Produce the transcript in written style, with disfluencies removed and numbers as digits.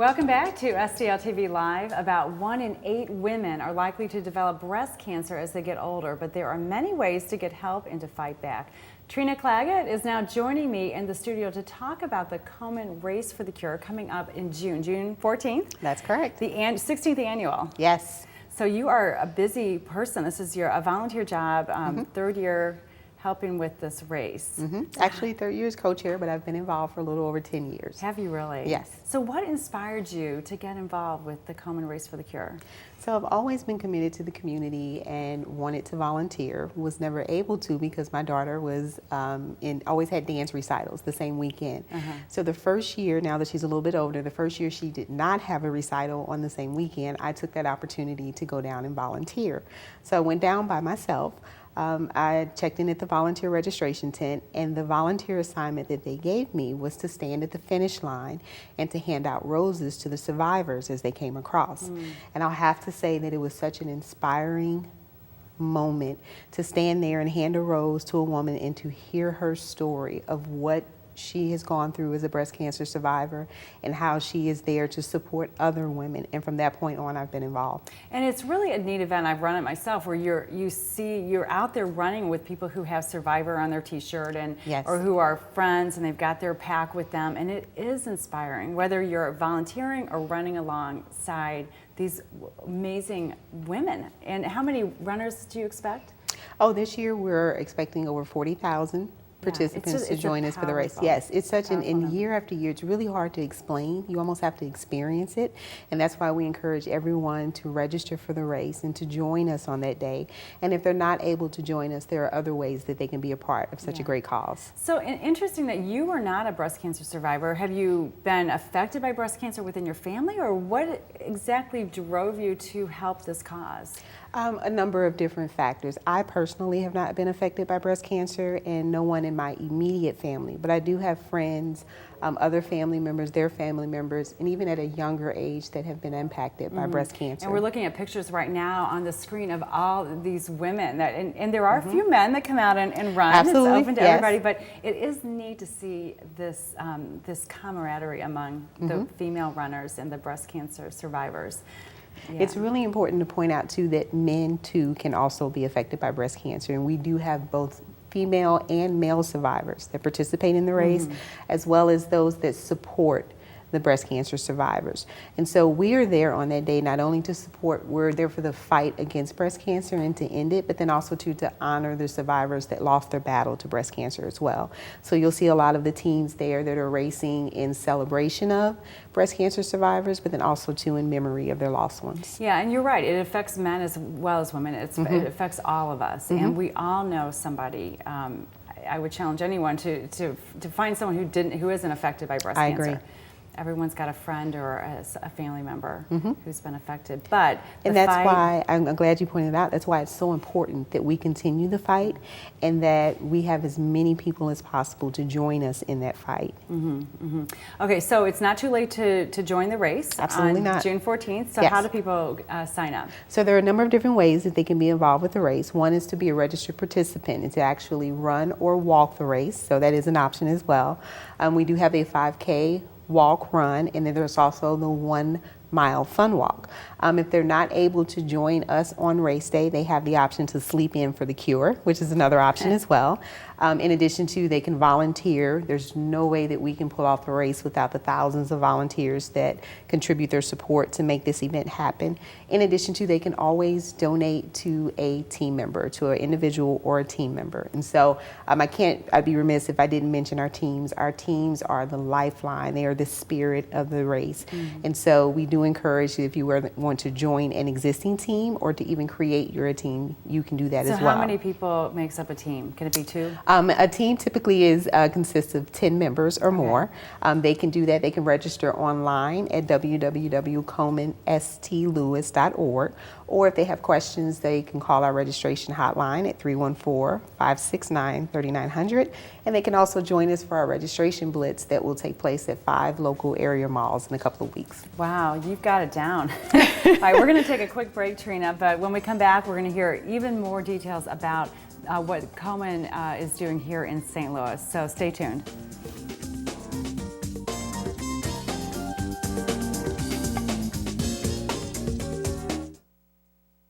Welcome back to STL TV Live. About 1 in 8 women are likely to develop breast cancer as they get older, but there are many ways to get help and to fight back. Trina Claggett is now joining me in the studio to talk about the Komen Race for the Cure coming up in June 14th. That's correct. The 16th annual. Yes. So you are a busy person. This is a volunteer job, third year helping with this race. Actually, third year is co-chair, but I've been involved for a little over 10 years. Have you really? Yes. So what inspired you to get involved with the Komen Race for the Cure? So I've always been committed to the community and wanted to volunteer. Was never able to because my daughter was always had dance recitals the same weekend. So the first year, now that she's a little bit older, the first year she did not have a recital on the same weekend, I took that opportunity to go down and volunteer. So I went down by myself. I checked in at the volunteer registration tent, and the volunteer assignment that they gave me was to stand at the finish line and to hand out roses to the survivors as they came across. And I'll have to say that it was such an inspiring moment to stand there and hand a rose to a woman and to hear her story of what she has gone through as a breast cancer survivor and how she is there to support other women. And from that point on, I've been involved. And it's really a neat event. I've run it myself, where you're out there running with people who have Survivor on their t-shirt and Yes. or who are friends and they've got their pack with them, and it is inspiring, whether you're volunteering or running alongside these amazing women. And how many runners do you expect? Oh, this year we're expecting over 40,000 participants to join us for the race. Yes, it's such and year after year, it's really hard to explain. You almost have to experience it, and that's why we encourage everyone to register for the race and to join us on that day. And if they're not able to join us, there are other ways that they can be a part of such a great cause. So interesting that you are not a breast cancer survivor. Have you been affected by breast cancer within your family, or what exactly drove you to help this cause? A number of different factors. I personally have not been affected by breast cancer, and no one in my immediate family, but I do have friends, other family members, their family members, and even at a younger age that have been impacted by breast cancer. And we're looking at pictures right now on the screen of all these women, and there are a few men that come out and run. Absolutely. It's open to everybody, but it is neat to see this, this camaraderie among the female runners and the breast cancer survivors. Yeah. It's really important to point out too that men too can also be affected by breast cancer, and we do have both female and male survivors that participate in the race, as well as those that support the breast cancer survivors. And so we are there on that day not only to support, we're there for the fight against breast cancer and to end it, but then also to honor the survivors that lost their battle to breast cancer as well. So you'll see a lot of the teams there that are racing in celebration of breast cancer survivors, but then also too in memory of their lost ones. Yeah, and you're right, it affects men as well as women. It affects all of us, and we all know somebody. I would challenge anyone to find someone who isn't affected by breast cancer. I agree. Everyone's got a friend or a family member who's been affected. And that's why, I'm glad you pointed it out, that's why it's so important that we continue the fight and that we have as many people as possible to join us in that fight. Okay, so it's not too late to join the race. Absolutely on not. June 14th, so how do people sign up? So there are a number of different ways that they can be involved with the race. One is to be a registered participant and to actually run or walk the race, so that is an option as well. We do have a 5K walk, run, and then there's also the 1 mile fun walk. If they're not able to join us on race day, they have the option to sleep in for the cure, which is another option as well. In addition to, they can volunteer. There's no way that we can pull off the race without the thousands of volunteers that contribute their support to make this event happen. In addition to, they can always donate to a team member, to an individual or a team member. And so I'd be remiss if I didn't mention our teams. Our teams are the lifeline. They are the spirit of the race. And so we do encourage you, if you want to join an existing team or to even create your team, you can do that as well. So how many people makes up a team? Can it be 2? A team typically consists of 10 members or more. They can do that. They can register online at www.KomenStLewis.org, or if they have questions, they can call our registration hotline at 314-569-3900, and they can also join us for our registration blitz that will take place at 5 local area malls in a couple of weeks. Wow, you've got it down. All right, we're going to take a quick break, Trina, but when we come back, we're going to hear even more details about what Komen is doing here in St. Louis. So stay tuned.